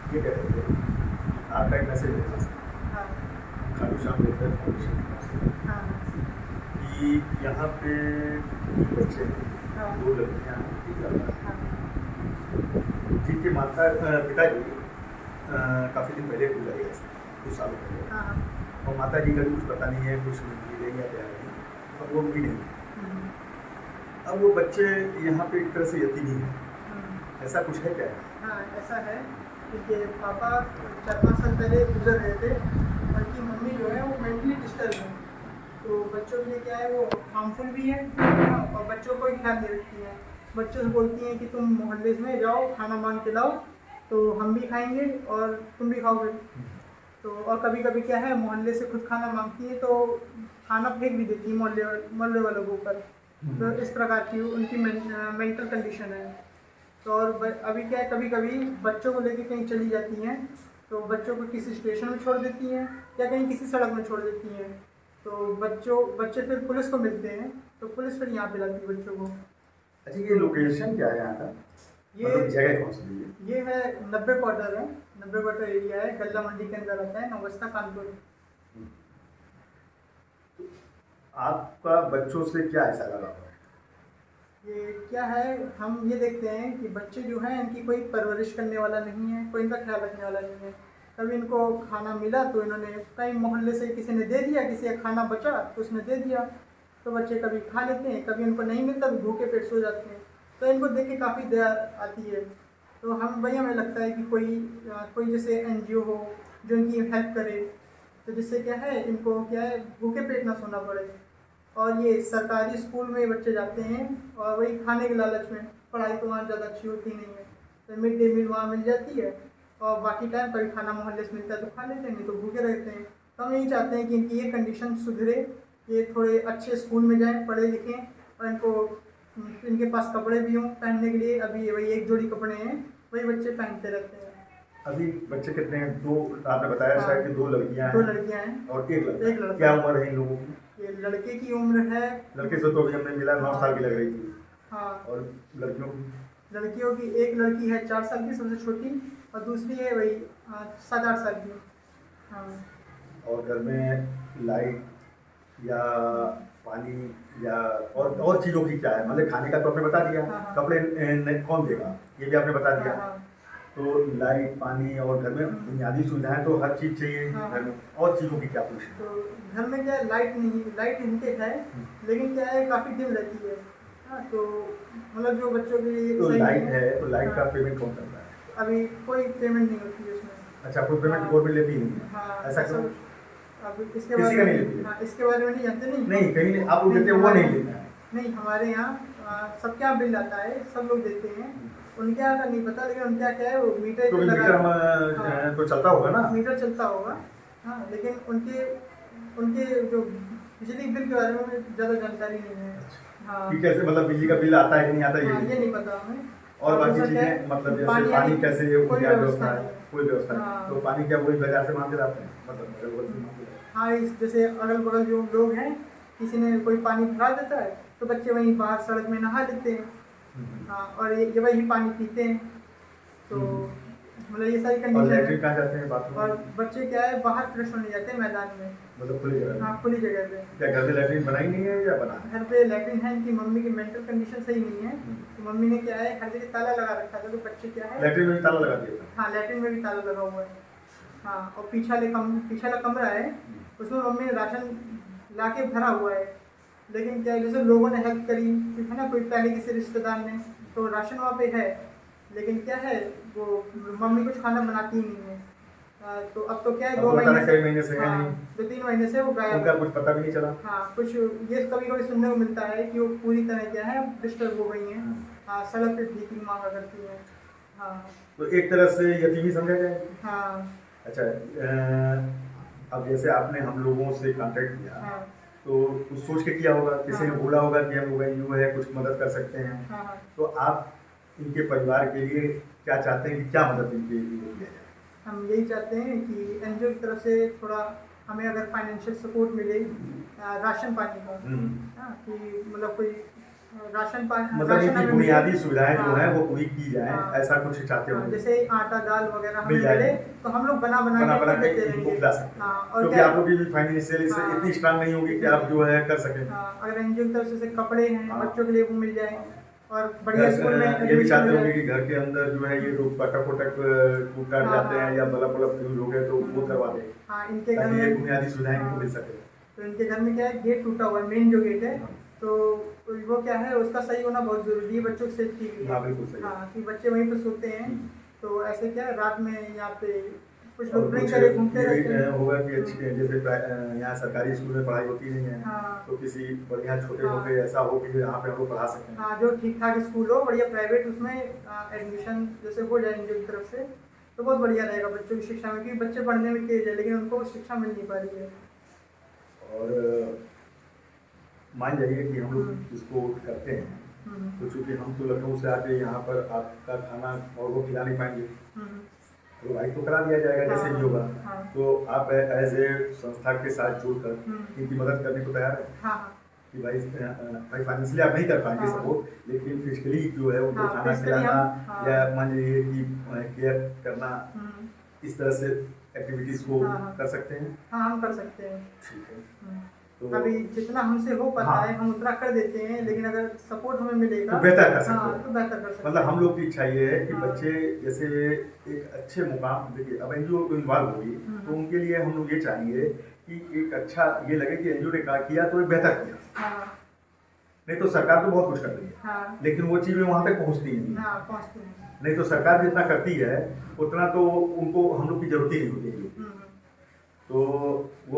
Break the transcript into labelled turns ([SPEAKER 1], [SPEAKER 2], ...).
[SPEAKER 1] ये कह रहे थे आपका एक मैसेज है
[SPEAKER 2] हाँ
[SPEAKER 1] खाटू श्याम वेलफेयर फाउंडेशन की तरफ से
[SPEAKER 2] हाँ
[SPEAKER 1] कि यहाँ पे 3 बच्चे हैं,
[SPEAKER 2] हाँ
[SPEAKER 1] 2 लड़कियाँ हैं, 1 लड़का है,
[SPEAKER 2] हाँ
[SPEAKER 1] जिनके पिताजी काफ़ी दिन पहले गुजर गए थे, कुछ सालों पहले।
[SPEAKER 2] हाँ
[SPEAKER 1] और माता जी का भी कुछ पता नहीं है, कुछ मिले या क्या नहीं, अब वो भी नहीं है।
[SPEAKER 2] हम्म,
[SPEAKER 1] अब वो बच्चे यहाँ पे एक तरह से यतीम हैं,
[SPEAKER 2] हम्म,
[SPEAKER 1] ऐसा कुछ है क्या?
[SPEAKER 2] हाँ ऐसा है। क्योंकि पापा 4-5 साल पहले गुजर गए थे। उनकी मम्मी जो है वो मेंटली डिस्टर्ब है, तो बच्चों के लिए क्या है वो हार्मफुल भी है। हाँ, और बच्चों को ही ख्याल नहीं रखती हैं। बच्चों से बोलती हैं कि तुम मोहल्ले में जाओ खाना मांग के लाओ, तो हम भी खाएंगे और तुम भी खाओगे। तो और कभी कभी क्या है मोहल्ले से खुद खाना मांगती है तो खाना फेंक भी देती है मोहल्ले वालों के ऊपर। तो इस प्रकार की उनकी मेंटल कंडीशन है। तो और अभी क्या है कभी कभी बच्चों को लेके कहीं चली जाती हैं तो बच्चों को किसी स्टेशन में छोड़ देती हैं या कहीं किसी सड़क में छोड़ देती हैं। तो बच्चे फिर पुलिस को मिलते हैं, तो पुलिस फिर यहाँ पे लाती है बच्चों को।
[SPEAKER 1] अच्छा, ये लोकेशन क्या है यहाँ का?
[SPEAKER 2] ये
[SPEAKER 1] मतलब जगह कौन सी है?
[SPEAKER 2] ये है 90 क्वार्टर है। 90 क्वार्टर एरिया है, गल्ला मंडी के अंदर आता है, नौगस्ता कानपुर।
[SPEAKER 1] आपका बच्चों से क्या ऐसा लगा हुआ है?
[SPEAKER 2] ये क्या है हम ये देखते हैं कि बच्चे जो हैं इनकी कोई परवरिश करने वाला नहीं है, कोई इनका ख्याल रखने वाला नहीं है। कभी इनको खाना मिला तो इन्होंने कहीं मोहल्ले से किसी ने दे दिया, किसी का खाना बचा तो उसने दे दिया, तो बच्चे कभी खा लेते हैं, कभी उनको नहीं मिलता तो भूखे पेट सो जाते हैं। तो इनको देख के काफ़ी दया आती है। तो हमें लगता है कि कोई जैसे NGO हो जो इनकी हेल्प करे, तो जिससे क्या है इनको क्या है भूखे पेट ना सोना पड़े। और ये सरकारी स्कूल में बच्चे जाते हैं और वही खाने के लालच में, पढ़ाई तो वहाँ ज़्यादा अच्छी होती नहीं है, तो मिड डे मील वहाँ मिल जाती है और बाकी टाइम कभी खाना मोहल्ले से मिलता है तो खा लेते हैं, नहीं तो भूखे रहते हैं। तो हम यही चाहते हैं कि इनकी ये कंडीशन सुधरे, ये थोड़े अच्छे स्कूल में जाएँ, पढ़े लिखें और इनके पास कपड़े भी हों पहनने के लिए। अभी वही एक जोड़ी कपड़े हैं वही बच्चे पहनते रहते हैं।
[SPEAKER 1] अभी बच्चे कितने हैं? 2 आपने बताया
[SPEAKER 2] हाँ,
[SPEAKER 1] शायद कि 2 लड़कियां
[SPEAKER 2] 2
[SPEAKER 1] हैं
[SPEAKER 2] लड़कियाँ हैं,
[SPEAKER 1] और 1 लड़का।
[SPEAKER 2] एक लड़का।
[SPEAKER 1] क्या उम्र है इन लोगों की?
[SPEAKER 2] ये लड़के की उम्र है,
[SPEAKER 1] लड़के से तो अभी हमने मिला 9 साल की लग रही थी,
[SPEAKER 2] हाँ,
[SPEAKER 1] और लड़कियों की?
[SPEAKER 2] लड़कियों की एक लड़की है 4 साल की सबसे छोटी और दूसरी है वही 7-8 साल की। हाँ
[SPEAKER 1] और घर में लाइट या पानी या और चीज़ों की क्या है? मतलब खाने का तो आपने बता दिया,
[SPEAKER 2] हाँ, हाँ।
[SPEAKER 1] कपड़े कौन देगा ये भी आपने बता दिया।
[SPEAKER 2] हाँ हाँ
[SPEAKER 1] तो लाइट, पानी और घर में बुनियादी सुविधाएं तो हर चीज़ चाहिए
[SPEAKER 2] हाँ।
[SPEAKER 1] घर में, और चीज़ों की क्या पूछें?
[SPEAKER 2] तो घर में क्या है लाइट नहीं, लाइट इनटेक है लेकिन क्या है काफ़ी डिम रहती है। हाँ तो मतलब जो बच्चों के लिए
[SPEAKER 1] तो
[SPEAKER 2] सही
[SPEAKER 1] लाइट
[SPEAKER 2] नहीं
[SPEAKER 1] है, तो लाइट का
[SPEAKER 2] हाँ,
[SPEAKER 1] पेमेंट कौन करता है?
[SPEAKER 2] अभी कोई पेमेंट नहीं होती है उसमें।
[SPEAKER 1] अच्छा, कोई पेमेंट
[SPEAKER 2] हाँ।
[SPEAKER 1] गवर्नमेंट लेती नहीं है?
[SPEAKER 2] हाँ
[SPEAKER 1] ऐसा क्यों?
[SPEAKER 2] अब इसके
[SPEAKER 1] किसी
[SPEAKER 2] बारे
[SPEAKER 1] का
[SPEAKER 2] में
[SPEAKER 1] नहीं लेती है?
[SPEAKER 2] हाँ इसके बारे में नहीं जानते। नहीं
[SPEAKER 1] नहीं, कहीं नहीं, आप लोग देते हैं वो
[SPEAKER 2] हमारे
[SPEAKER 1] नहीं लेता है?
[SPEAKER 2] नहीं हमारे यहाँ सबके यहाँ बिल आता है, सब लोग देते हैं। उनके यहाँ का नहीं पता, लेकिन उनके यहाँ क्या है वो मीटर
[SPEAKER 1] क्योंकि
[SPEAKER 2] लगा
[SPEAKER 1] मीटर हम
[SPEAKER 2] हाँ,
[SPEAKER 1] तो चलता होगा ना?
[SPEAKER 2] मीटर चलता होगा। हाँ लेकिन उनके उनके जो बिजली बिल के बारे में ज़्यादा जानकारी नहीं है। हाँ
[SPEAKER 1] कि कैसे, मतलब बिजली का बिल आता है कि नहीं आता,
[SPEAKER 2] हाँ
[SPEAKER 1] ये
[SPEAKER 2] ये नहीं पता हमें।
[SPEAKER 1] और बाकी
[SPEAKER 2] दूसरा क्या है,
[SPEAKER 1] चीज़ें, मतलब जैसे पानी कैसे,
[SPEAKER 2] कोई
[SPEAKER 1] क्या व्यवस्था
[SPEAKER 2] नहीं
[SPEAKER 1] है? कोई व्यवस्था नहीं।
[SPEAKER 2] हाँ।
[SPEAKER 1] तो पानी क्या वही बाजार से मांग के लाते हैं, मतलब अगल बगल से मांग के लाते
[SPEAKER 2] हाँ जैसे अगल बगल जो लोग हैं किसी ने कोई पानी भरा देता है तो बच्चे वहीं बाहर सड़क में नहा लेते हैं।
[SPEAKER 1] हैं?
[SPEAKER 2] हाँ और ये वही पानी पीते हैं। तो मतलब ये सारी
[SPEAKER 1] और
[SPEAKER 2] कंडीशन
[SPEAKER 1] लैट्रिन
[SPEAKER 2] है।
[SPEAKER 1] कहाँ जाते हैं, बाथरूम?
[SPEAKER 2] और बच्चे क्या है बाहर फ्रेश होने जाते हैं मैदान में।
[SPEAKER 1] मतलब खुली जगह
[SPEAKER 2] हाँ
[SPEAKER 1] में?
[SPEAKER 2] खुली जगह पे।
[SPEAKER 1] क्या घर में लैट्रिन बनाई नहीं है या बना है?
[SPEAKER 2] घर पे लैट्रिन है, इनकी मम्मी की मेंटल कंडीशन सही नहीं है, तो मम्मी ने क्या है हर जगह ताला लगा रखा था, तो बच्चे क्या है
[SPEAKER 1] लैट्रिन में भी ताला लगा दिया था?
[SPEAKER 2] हाँ लैट्रिन में भी ताला लगा हुआ है। हाँ और पीछा कमरा है उसमें मम्मी ने राशन ला के भरा हुआ है। लेकिन क्या है जैसे लोगों ने हेल्प करी है ना, कोई पहले किसी रिश्तेदार ने, तो राशन वहाँ पे है। लेकिन क्या है वो मम्मी कुछ खाना बनाती ही नहीं है। तो अब तो क्या है
[SPEAKER 1] अब
[SPEAKER 2] 2
[SPEAKER 1] तो
[SPEAKER 2] महीने
[SPEAKER 1] कई महीने से है
[SPEAKER 2] हाँ
[SPEAKER 1] नहीं।
[SPEAKER 2] 2-3 महीने से वो गायब
[SPEAKER 1] उनका
[SPEAKER 2] है।
[SPEAKER 1] कुछ पता भी नहीं चला?
[SPEAKER 2] हाँ कुछ ये कभी कभी सुनने को मिलता है कि वो पूरी तरह क्या है डिस्टर्ब हो गई हैं। हाँ सड़क पे भीख मांगा करती हैं। हाँ
[SPEAKER 1] तो एक तरह से यतीमी समझा जाए?
[SPEAKER 2] हाँ
[SPEAKER 1] अच्छा, अब जैसे आपने हम लोगों से कांटेक्ट किया,
[SPEAKER 2] हाँ
[SPEAKER 1] तो कुछ सोच के किया होगा, किसी ने
[SPEAKER 2] हाँ।
[SPEAKER 1] बोला होगा कि हम लोग एनजीओ है, कुछ मदद कर सकते हैं,
[SPEAKER 2] हाँ हाँ।
[SPEAKER 1] तो आप इनके परिवार के लिए क्या चाहते हैं कि क्या मदद इनके लिए किया जाए?
[SPEAKER 2] हम यही चाहते हैं कि एनजीओ की तरफ से थोड़ा हमें अगर फाइनेंशियल सपोर्ट मिले राशन पानी का। हाँ कि मतलब कोई राशन पानी
[SPEAKER 1] मतलब इनकी
[SPEAKER 2] हमें
[SPEAKER 1] बुनियादी
[SPEAKER 2] मिले।
[SPEAKER 1] सुविधाएं जो
[SPEAKER 2] हाँ,
[SPEAKER 1] हैं वो पूरी की जाएं,
[SPEAKER 2] हाँ,
[SPEAKER 1] ऐसा कुछ चाहते
[SPEAKER 2] हाँ,
[SPEAKER 1] होंगे।
[SPEAKER 2] जैसे आटा दाल वगैरह हमें
[SPEAKER 1] मिल जाए
[SPEAKER 2] मिले तो हम लोग बना बना
[SPEAKER 1] बना
[SPEAKER 2] के
[SPEAKER 1] बना
[SPEAKER 2] इनको
[SPEAKER 1] के
[SPEAKER 2] देते
[SPEAKER 1] इनको
[SPEAKER 2] रहेंगे।
[SPEAKER 1] खिला सकते हैं,
[SPEAKER 2] हाँ, और
[SPEAKER 1] क्योंकि
[SPEAKER 2] क्या
[SPEAKER 1] आप लोग की भी फाइनेंशियली
[SPEAKER 2] हाँ,
[SPEAKER 1] इतनी स्ट्रांग नहीं होगी कि आप जो है कर सकें।
[SPEAKER 2] हाँ, अगर एनजीओ की तरफ से कपड़े हैं
[SPEAKER 1] हाँ,
[SPEAKER 2] बच्चों के लिए वो मिल जाए
[SPEAKER 1] हाँ।
[SPEAKER 2] और बढ़िया स्कूल में
[SPEAKER 1] ये भी
[SPEAKER 2] एडमिशन
[SPEAKER 1] चाहते
[SPEAKER 2] हो
[SPEAKER 1] होंगे
[SPEAKER 2] जाए।
[SPEAKER 1] कि घर के अंदर जो है ये लोग फटक फटक टूट टाट
[SPEAKER 2] हाँ,
[SPEAKER 1] जाते हैं
[SPEAKER 2] हाँ,
[SPEAKER 1] या बल्ब वल्ब फ्यूज हो गए तो वो करवा दें,
[SPEAKER 2] हाँ, इनके घर
[SPEAKER 1] ताकि ये
[SPEAKER 2] में
[SPEAKER 1] बुनियादी सुविधाएं इनको
[SPEAKER 2] हाँ,
[SPEAKER 1] मिल सके।
[SPEAKER 2] तो इनके घर में क्या है गेट टूटा हुआ है, मेन जो गेट है,
[SPEAKER 1] हाँ,
[SPEAKER 2] तो वो क्या है उसका सही होना बहुत जरूरी है बच्चों की सेफ्टी के लिए।
[SPEAKER 1] हाँ, बिल्कुल सही है।
[SPEAKER 2] हाँ, कि बच्चे वहीं पे सोते हैं,
[SPEAKER 1] हम्म।
[SPEAKER 2] तो ऐसे क्या है रात में यहाँ पे कुछ
[SPEAKER 1] और
[SPEAKER 2] लोग ड्रिंक
[SPEAKER 1] कुछ
[SPEAKER 2] करे घूमते
[SPEAKER 1] ये भी
[SPEAKER 2] रहते हैं।
[SPEAKER 1] होगा कि अच्छी जैसे यहाँ सरकारी स्कूल में पढ़ाई होती नहीं है,
[SPEAKER 2] हाँ,
[SPEAKER 1] तो किसी बढ़िया छोटे
[SPEAKER 2] हाँ,
[SPEAKER 1] मोटे ऐसा हो कि यहाँ पे हम लोग पढ़ा सकें।
[SPEAKER 2] हाँ, जो ठीक ठाक स्कूल हो बढ़िया प्राइवेट उसमें एडमिशन जैसे हो जाए एनजीओ की तरफ से तो बहुत बढ़िया रहेगा बच्चों की शिक्षा में, क्योंकि बच्चे पढ़ने में तेज है लेकिन उनको शिक्षा मिल नहीं पा रही है।
[SPEAKER 1] और मान जाइए कि हम
[SPEAKER 2] हम्म,
[SPEAKER 1] लोग इसको करते हैं,
[SPEAKER 2] हम्म,
[SPEAKER 1] तो चूंकि हम तो लखनऊ से आके यहाँ पर आपका खाना और वो खिला नहीं पाएंगे,
[SPEAKER 2] हम्म,
[SPEAKER 1] प्रोवाइड तो करा दिया जाएगा जैसे भी होगा।
[SPEAKER 2] हाँ,
[SPEAKER 1] तो आप एज ए संस्था के साथ जुड़कर
[SPEAKER 2] हम्म,
[SPEAKER 1] इनकी मदद करने को तैयार है
[SPEAKER 2] हाँ,
[SPEAKER 1] कि भाई फाइनेंशियली आप नहीं कर पाएंगे
[SPEAKER 2] हाँ,
[SPEAKER 1] सपोर्ट, लेकिन फिजिकली जो है उनको
[SPEAKER 2] हाँ,
[SPEAKER 1] खाना
[SPEAKER 2] physically
[SPEAKER 1] खिलाना
[SPEAKER 2] हाँ,
[SPEAKER 1] या मान लीजिए कि केयर करना,
[SPEAKER 2] हम्म,
[SPEAKER 1] इस तरह से एक्टिविटीज को
[SPEAKER 2] हाँ,
[SPEAKER 1] कर सकते हैं।
[SPEAKER 2] हाँ, हम कर सकते हैं।
[SPEAKER 1] ठीक है,
[SPEAKER 2] हम्म,
[SPEAKER 1] तो
[SPEAKER 2] अभी जितना हमसे हो पाता
[SPEAKER 1] हाँ,
[SPEAKER 2] है हम उतना कर देते हैं, लेकिन अगर सपोर्ट हमें मिलेगा
[SPEAKER 1] तो बेहतर कर सकते
[SPEAKER 2] हाँ
[SPEAKER 1] हैं।
[SPEAKER 2] तो बेहतर कर सकते
[SPEAKER 1] मतलब हम लोग की इच्छा ये है कि
[SPEAKER 2] हाँ।
[SPEAKER 1] बच्चे जैसे एक अच्छे मुकाम, देखिए अब एनजीओ को इन्वॉल्व होगी तो उनके लिए हम लोग ये चाहेंगे कि एक अच्छा ये लगे कि एनजीओ ने क्या किया तो ये बेहतर किया।
[SPEAKER 2] हाँ,
[SPEAKER 1] नहीं तो सरकार तो बहुत कुछ कर रही है,
[SPEAKER 2] हाँ,
[SPEAKER 1] लेकिन वो चीज़ें वहाँ तक पहुँचती नहीं है।
[SPEAKER 2] हाँ, पहुँचते हैं।
[SPEAKER 1] नहीं तो सरकार जितना करती है उतना तो उनको हम लोग की जरूरत ही नहीं होती है।
[SPEAKER 2] हम्म,
[SPEAKER 1] तो वो